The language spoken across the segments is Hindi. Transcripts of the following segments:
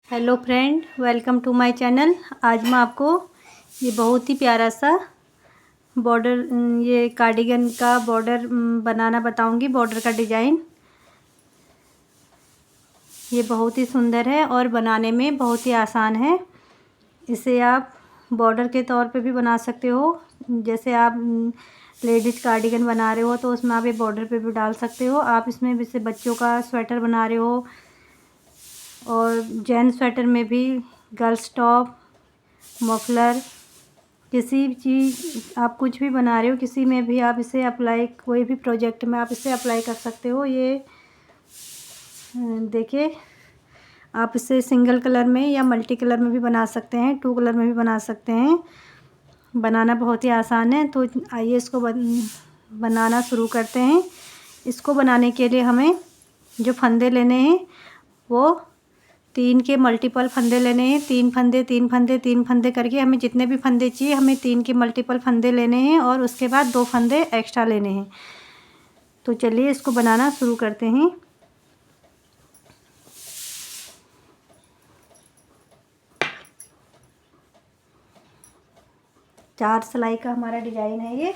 Hello friend, welcome to my channel. आज मैं आपको ये बहुत ही प्यारा सा बॉर्डर ये कार्डिगन का बॉर्डर बनाना बताऊंगी। बॉर्डर का डिज़ाइन ये बहुत ही सुंदर है और बनाने में बहुत ही आसान है। इसे आप बॉर्डर के तौर पे भी बना सकते हो। जैसे आप लेडीज कार्डिगन बना रहे हो तो उसमें आप ये बॉर्डर पे भी डाल सकते हो। आप इसमें जैसे बच्चों का स्वेटर बना रहे हो और जेंट्स स्वेटर में भी, गर्ल्स टॉप, मफलर, किसी भी चीज़ आप कुछ भी बना रहे हो, किसी में भी आप इसे अप्लाई, कोई भी प्रोजेक्ट में आप इसे अप्लाई कर सकते हो। ये देखिए, आप इसे सिंगल कलर में या मल्टी कलर में भी बना सकते हैं, 2 कलर में भी बना सकते हैं। बनाना बहुत ही आसान है। तो आइए इसको बनाना शुरू करते हैं। इसको बनाने के लिए हमें जो फंदे लेने हैं वो 3 के मल्टीपल फंदे लेने हैं। 3 फंदे 3 फंदे 3 फंदे करके हमें जितने भी फंदे चाहिए हमें 3 के मल्टीपल फंदे लेने हैं और उसके बाद 2 फंदे एक्स्ट्रा लेने हैं। तो चलिए इसको बनाना शुरू करते हैं। चार सिलाई का हमारा डिज़ाइन है ये।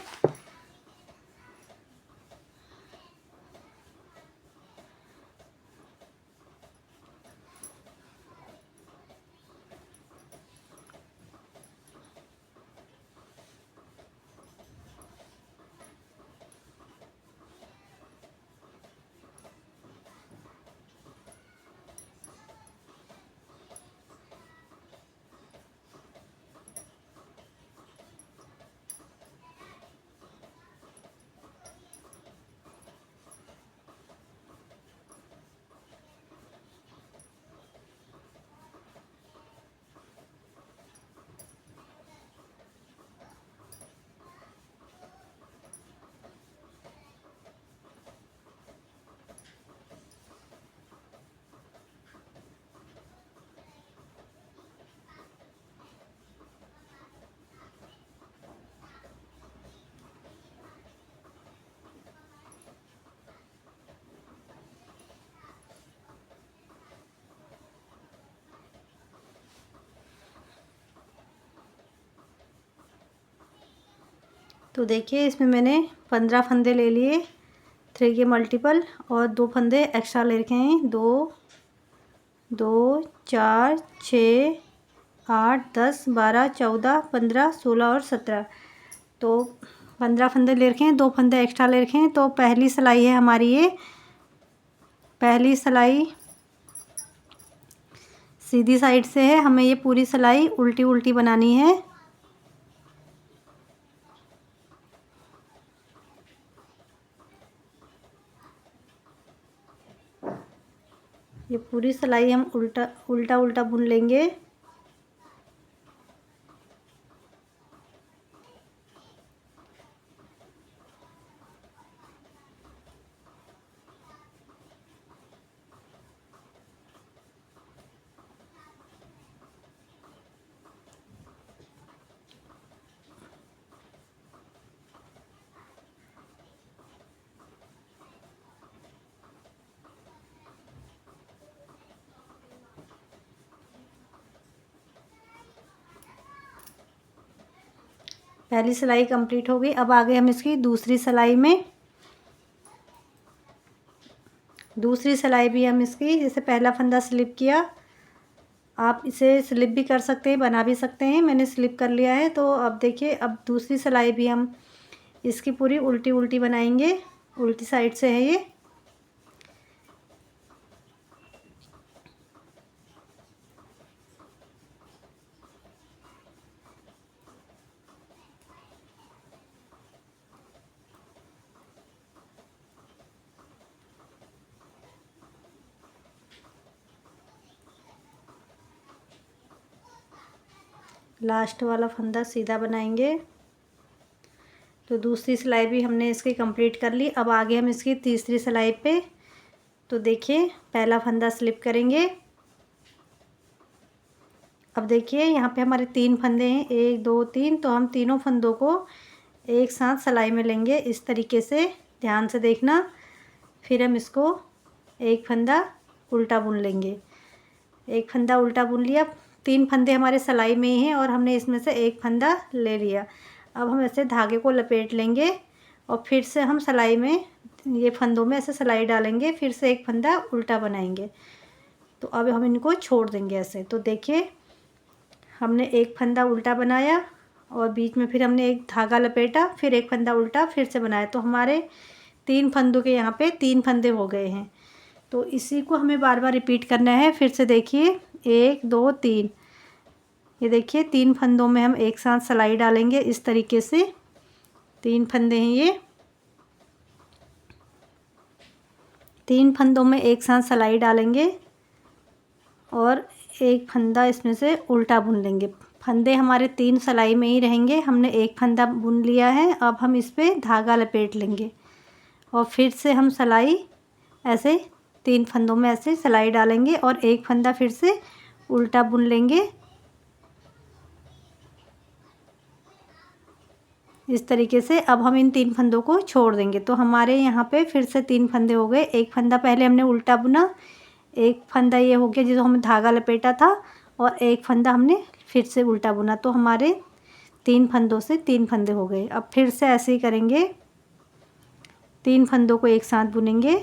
तो देखिए, इसमें मैंने 15 फंदे ले लिए 3 के मल्टीपल और 2 फंदे एक्स्ट्रा ले रखे हैं। 2 2 4 6 8 10 12 14 15 16 और 17। तो 15 फंदे ले रखे हैं, 2 फंदे एक्स्ट्रा ले रखे हैं। तो पहली सिलाई है हमारी ये। पहली सिलाई सीधी साइड से है, हमें ये पूरी सिलाई उल्टी उल्टी बनानी है। ये पूरी सिलाई हम उल्टा उल्टा उल्टा बुन लेंगे। पहली सिलाई कंप्लीट हो गई। अब आगे हम इसकी दूसरी सिलाई में, दूसरी सिलाई भी हम इसकी, जैसे पहला फंदा स्लिप किया, आप इसे स्लिप भी कर सकते हैं, बना भी सकते हैं। मैंने स्लिप कर लिया है। तो अब देखिए, अब दूसरी सिलाई भी हम इसकी पूरी उल्टी उल्टी बनाएंगे। उल्टी साइड से है ये। लास्ट वाला फंदा सीधा बनाएंगे। तो दूसरी सिलाई भी हमने इसकी कंप्लीट कर ली। अब आगे हम इसकी तीसरी सिलाई पे, तो देखिए, पहला फंदा स्लिप करेंगे। अब देखिए, यहाँ पे हमारे 3 फंदे हैं, 1 2 3। तो हम तीनों फंदों को एक साथ सिलाई में लेंगे, इस तरीके से, ध्यान से देखना। फिर हम इसको एक फंदा उल्टा बुन लेंगे। एक फंदा उल्टा बुन लिया। 3 फंदे हमारे सिलाई में ही हैं और हमने इसमें से एक फंदा ले लिया। अब हम ऐसे धागे को लपेट लेंगे और फिर से हम सिलाई में ये फंदों में ऐसे सिलाई डालेंगे, फिर से एक फंदा उल्टा बनाएंगे। तो अब हम इनको छोड़ देंगे ऐसे। तो देखिए हमने एक फंदा उल्टा बनाया और बीच में फिर हमने एक धागा लपेटा, फिर एक फंदा उल्टा फिर से बनाया। तो हमारे 3 फंदों के यहाँ पे 3 फंदे हो गए हैं। तो इसी को हमें बार बार रिपीट करना है। फिर से देखिए 1 2 3, ये देखिए 3 फंदों में हम एक साथ सिलाई डालेंगे इस तरीके से। 3 फंदे हैं ये, 3 फंदों में एक साथ सिलाई डालेंगे और एक फंदा इसमें से उल्टा बुन लेंगे। फंदे हमारे 3 सिलाई में ही रहेंगे। हमने एक फंदा बुन लिया है। अब हम इस पे धागा लपेट लेंगे और फिर से हम सिलाई ऐसे 3 फंदों में ऐसे सिलाई डालेंगे और एक फंदा फिर से उल्टा बुन लेंगे इस तरीके से। अब हम इन 3 फंदों को छोड़ देंगे। तो हमारे यहाँ पे फिर से 3 फंदे हो गए। एक फंदा पहले हमने उल्टा बुना, एक फंदा ये हो गया जिसको हमने धागा लपेटा था और एक फंदा हमने फिर से उल्टा बुना। तो हमारे 3 फंदों से 3 फंदे हो गए। अब फिर से ऐसे ही करेंगे, 3 फंदों को एक साथ बुनेंगे,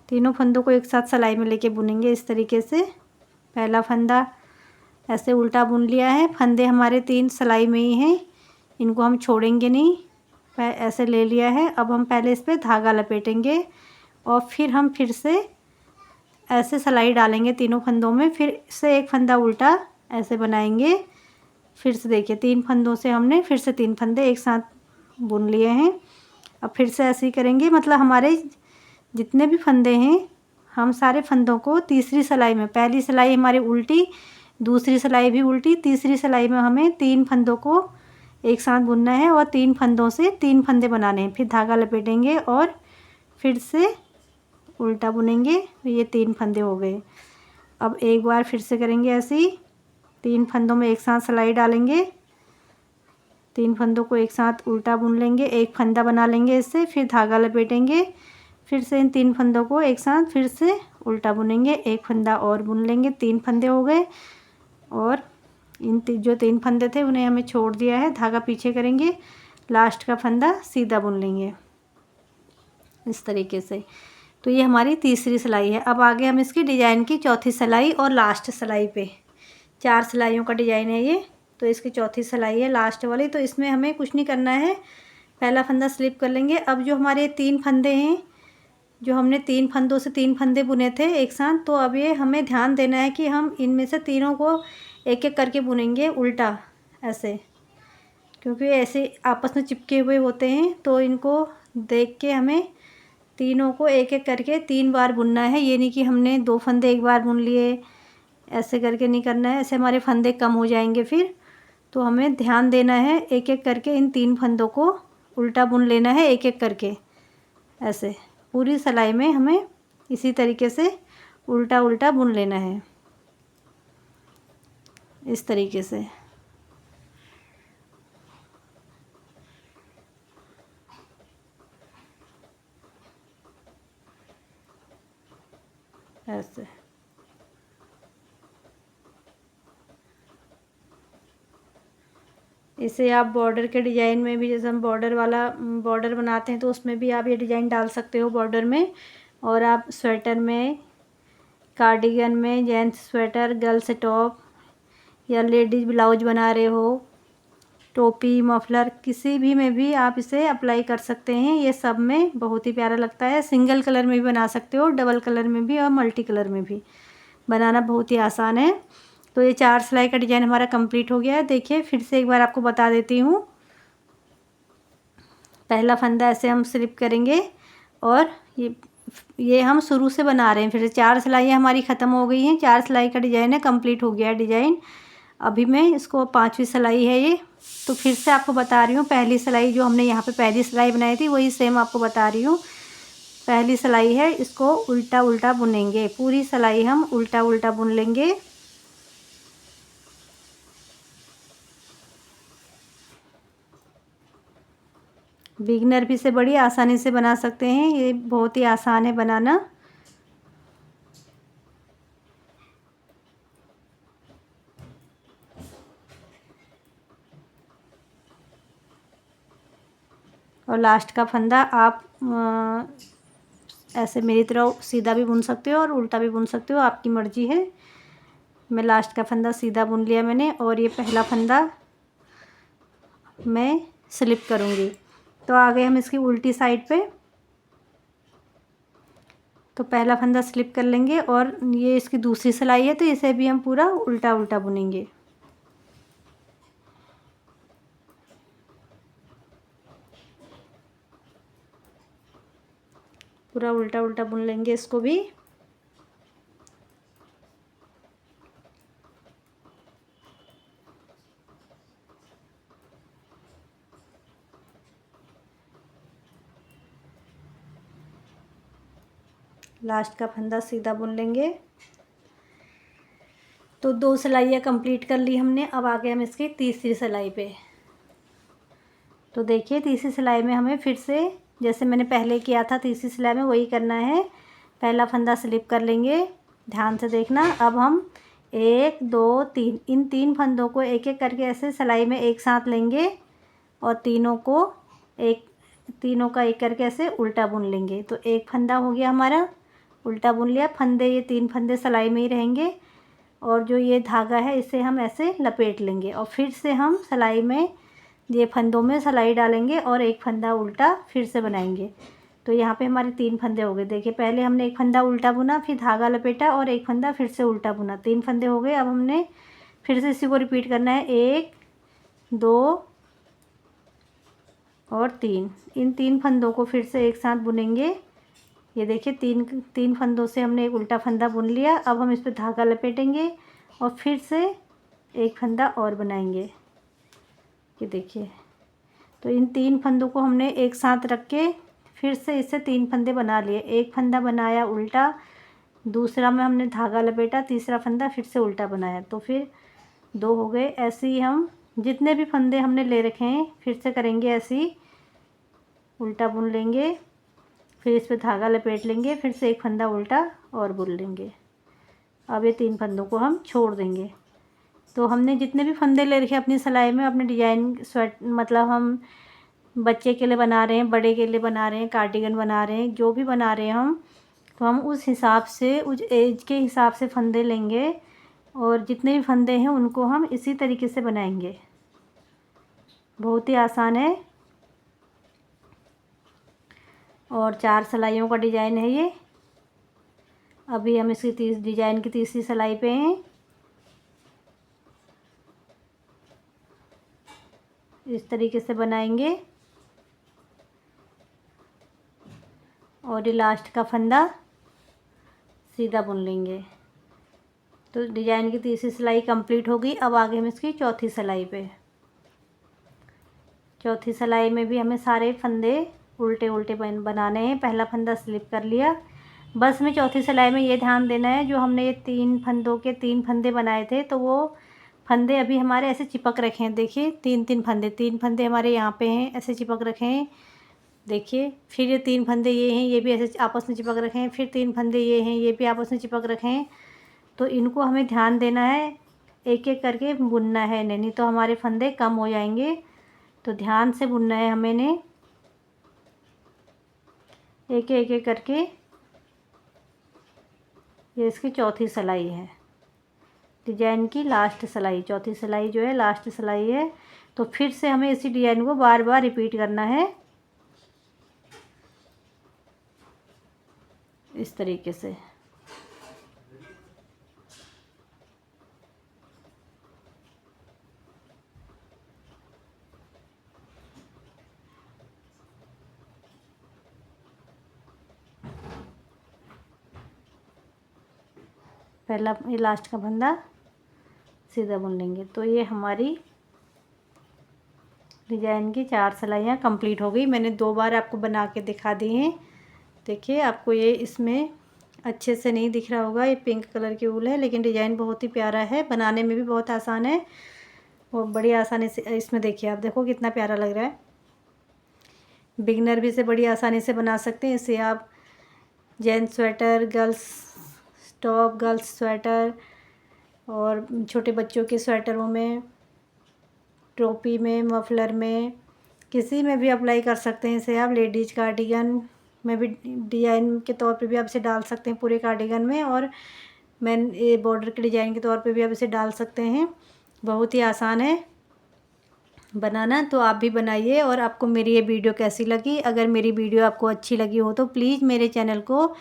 तीनों फंदों को एक साथ सिलाई में लेके बुनेंगे इस तरीके से। पहला फंदा ऐसे उल्टा बुन लिया है। फंदे हमारे 3 सिलाई में ही हैं, इनको हम छोड़ेंगे नहीं। ऐसे ले लिया है। अब हम पहले इस पे धागा लपेटेंगे और फिर हम फिर से ऐसे सिलाई डालेंगे तीनों फंदों में, फिर से एक फंदा उल्टा ऐसे बनाएंगे। फिर से देखिए 3 फंदों से हमने फिर से 3 फंदे एक साथ बुन लिए हैं। अब फिर से ऐसे ही करेंगे, मतलब हमारे जितने भी फंदे हैं हम सारे फंदों को तीसरी सिलाई में, पहली सिलाई हमारी उल्टी, दूसरी सिलाई भी उल्टी, तीसरी सिलाई में हमें 3 फंदों को एक साथ बुनना है और 3 फंदों से 3 फंदे बनाने हैं। फिर धागा लपेटेंगे और फिर से उल्टा बुनेंगे। ये 3 फंदे हो गए। अब एक बार फिर से करेंगे ऐसे ही, 3 फंदों में एक साथ सिलाई डालेंगे, 3 फंदों को एक साथ उल्टा बुन लेंगे, एक फंदा बना लेंगे इससे, फिर धागा लपेटेंगे, फिर से इन 3 फंदों को एक साथ फिर से उल्टा बुनेंगे, एक फंदा और बुन लेंगे। 3 फंदे हो गए और इन जो 3 फंदे थे उन्हें हमें छोड़ दिया है। धागा पीछे करेंगे, लास्ट का फंदा सीधा बुन लेंगे इस तरीके से। तो ये हमारी तीसरी सिलाई है। अब आगे हम इसकी डिज़ाइन की चौथी सिलाई और लास्ट सिलाई पे, 4 सिलाइयों का डिज़ाइन है ये। तो इसकी चौथी सिलाई है लास्ट वाली। तो इसमें हमें कुछ नहीं करना है, पहला फंदा स्लिप कर लेंगे। अब जो हमारे 3 फंदे हैं, जो हमने 3 फंदों से 3 फंदे बुने थे एक साथ, तो अब ये हमें ध्यान देना है कि हम इनमें से तीनों को एक एक करके बुनेंगे उल्टा ऐसे, क्योंकि ऐसे आपस में चिपके हुए होते हैं। तो इनको देख के हमें तीनों को एक एक करके 3 बार बुनना है। ये नहीं कि हमने 2 फंदे एक बार बुन लिए, ऐसे करके नहीं करना है, ऐसे हमारे फंदे कम हो जाएंगे फिर। तो हमें ध्यान देना है, एक एक करके इन 3 फंदों को उल्टा बुन लेना है एक एक करके ऐसे। पूरी सिलाई में हमें इसी तरीके से उल्टा उल्टा बुन लेना है इस तरीके से। ऐसे इसे आप बॉर्डर के डिज़ाइन में भी, जैसे हम बॉर्डर वाला बॉर्डर बनाते हैं तो उसमें भी आप ये डिज़ाइन डाल सकते हो बॉर्डर में। और आप स्वेटर में, कार्डिगन में, जेंट्स स्वेटर, गर्ल्स टॉप या लेडीज़ ब्लाउज बना रहे हो, टोपी, मफलर, किसी भी में भी आप इसे अप्लाई कर सकते हैं। ये सब में बहुत ही प्यारा लगता है। सिंगल कलर में भी बना सकते हो, डबल कलर में भी और मल्टी कलर में भी। बनाना बहुत ही आसान है। तो ये 4 सिलाई का डिज़ाइन हमारा कंप्लीट हो गया है। देखिए फिर से एक बार आपको बता देती हूँ। पहला फंदा ऐसे हम स्लिप करेंगे और ये हम शुरू से बना रहे हैं। फिर से 4 सिलाई हमारी ख़त्म हो गई हैं। 4 सिलाई का डिज़ाइन है, कंप्लीट हो गया है डिज़ाइन। अभी मैं इसको 5वीं सिलाई है ये। तो फिर से आपको बता रही हूँ, पहली सिलाई जो हमने यहाँ पे पहली सिलाई बनाई थी वही सेम आपको बता रही हूँ। पहली सिलाई है, इसको उल्टा उल्टा बुनेंगे, पूरी सिलाई हम उल्टा उल्टा बुन लेंगे। बिगनर भी इसे बड़ी आसानी से बना सकते हैं, ये बहुत ही आसान है बनाना। और लास्ट का फंदा आप ऐसे मेरी तरह सीधा भी बुन सकते हो और उल्टा भी बुन सकते हो, आपकी मर्ज़ी है। मैं लास्ट का फंदा सीधा बुन लिया मैंने, और ये पहला फंदा मैं स्लिप करूँगी। तो आ गए हम इसकी उल्टी साइड पे। तो पहला फंदा स्लिप कर लेंगे, और ये इसकी दूसरी सिलाई है तो इसे भी हम पूरा उल्टा उल्टा बुनेंगे। पूरा उल्टा उल्टा बुन लेंगे इसको भी। लास्ट का फंदा सीधा बुन लेंगे। तो 2 सिलाइयाँ कंप्लीट कर ली हमने। अब आ गए हम इसकी तीसरी सिलाई पे। तो देखिए तीसरी सिलाई में हमें फिर से जैसे मैंने पहले किया था तीसरी सिलाई में वही करना है। पहला फंदा स्लिप कर लेंगे, ध्यान से देखना। अब हम 1 2 3 इन 3 फंदों को एक एक करके ऐसे सिलाई में एक साथ लेंगे, और तीनों का एक करके ऐसे उल्टा बुन लेंगे। तो एक फंदा हो गया हमारा, उल्टा बुन लिया। फंदे ये 3 फंदे सिलाई में ही रहेंगे, और जो ये धागा है इसे हम ऐसे लपेट लेंगे, और फिर से हम सिलाई में ये फंदों में सिलाई डालेंगे और एक फंदा उल्टा फिर से बनाएंगे। तो यहाँ पे हमारे 3 फंदे हो गए। देखिए पहले हमने एक फंदा उल्टा बुना, फिर धागा लपेटा और एक फंदा फिर से उल्टा बुना, 3 फंदे हो गए। अब हमने फिर से इसी को रिपीट करना है, 1 2 और 3। इन 3 फंदों को फिर से एक साथ बुनेंगे। ये देखिए तीन फंदों से हमने एक उल्टा फंदा बुन लिया। अब हम इस पर धागा लपेटेंगे और फिर से एक फंदा और बनाएंगे। ये देखिए, तो इन 3 फंदों को हमने एक साथ रख के फिर से इससे 3 फंदे बना लिए। एक फंदा बनाया उल्टा, दूसरा में हमने धागा लपेटा, तीसरा फंदा फिर से उल्टा बनाया, तो फिर 2 हो गए। ऐसे ही हम जितने भी फंदे हमने ले रखे हैं फिर से करेंगे। ऐसे ही उल्टा बुन लेंगे, फिर इस पर धागा लपेट लेंगे, फिर से एक फंदा उल्टा और बुन लेंगे। अब ये 3 फंदों को हम छोड़ देंगे। तो हमने जितने भी फंदे ले रखे अपनी सिलाई में, अपने डिजाइन मतलब हम बच्चे के लिए बना रहे हैं, बड़े के लिए बना रहे हैं, कार्डिगन बना रहे हैं, जो भी बना रहे हैं हम, तो हम उस हिसाब से उस एज के हिसाब से फंदे लेंगे, और जितने भी फंदे हैं उनको हम इसी तरीके से बनाएंगे। बहुत ही आसान है, और 4 सिलाइयों का डिजाइन है ये। अभी हम इसकी डिजाइन की तीसरी सिलाई पे हैं। इस तरीके से बनाएंगे, और ये लास्ट का फंदा सीधा बुन लेंगे। तो डिजाइन की तीसरी सिलाई कंप्लीट हो गई। अब आगे हम इसकी चौथी सिलाई पे। चौथी सिलाई में भी हमें सारे फंदे उल्टे उल्टे बनाने हैं। पहला फंदा स्लिप कर लिया। बस में चौथी सिलाई में ये ध्यान देना है, जो हमने ये 3 फंदों के 3 फंदे बनाए थे, तो वो फंदे अभी हमारे ऐसे चिपक रखे हैं। देखिए 3 फंदे हमारे यहाँ पे हैं, ऐसे चिपक रखे हैं। देखिए फिर ये 3 फंदे ये हैं, ये भी ऐसे आपस में चिपक रखे हैं। फिर 3 फंदे ये हैं, ये भी आपस में चिपक रखे हैं। तो इनको हमें ध्यान देना है, एक एक करके बुनना है, नहीं तो हमारे फंदे कम हो जाएंगे। तो ध्यान से बुनना है हमें ने, एक एक करके। ये इसकी चौथी सिलाई है, डिजाइन की लास्ट सिलाई। चौथी सिलाई जो है लास्ट सिलाई है। तो फिर से हमें इसी डिजाइन को बार बार रिपीट करना है, इस तरीके से। पहला ये लास्ट का फंदा सीधा बुन लेंगे। तो ये हमारी डिजाइन की 4 सिलाइयाँ कंप्लीट हो गई। मैंने 2 बार आपको बना के दिखा दी हैं। देखिए आपको ये इसमें अच्छे से नहीं दिख रहा होगा, ये पिंक कलर की ऊल है, लेकिन डिजाइन बहुत ही प्यारा है, बनाने में भी बहुत आसान है, और बड़ी आसानी से इसमें देखिए आप देखो कितना प्यारा लग रहा है। बिगनर भी इसे बड़ी आसानी से बना सकते हैं। इसे आप gents sweater, girls top, girls sweater, और छोटे बच्चों के स्वेटरों में, टोपी में, मफलर में, किसी में भी अप्लाई कर सकते हैं इसे आप। लेडीज कार्डिगन में भी डिज़ाइन के तौर पे भी आप इसे डाल सकते हैं पूरे कार्डिगन में, और मैन ये बॉर्डर के डिज़ाइन के तौर पे भी आप इसे डाल सकते हैं। बहुत ही आसान है बनाना, तो आप भी बनाइए। और आपको मेरी ये वीडियो कैसी लगी? अगर मेरी वीडियो आपको अच्छी लगी हो तो प्लीज़ मेरे चैनल को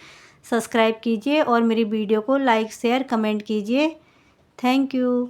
सब्सक्राइब कीजिए और मेरी वीडियो को लाइक शेयर कमेंट कीजिए। Thank you.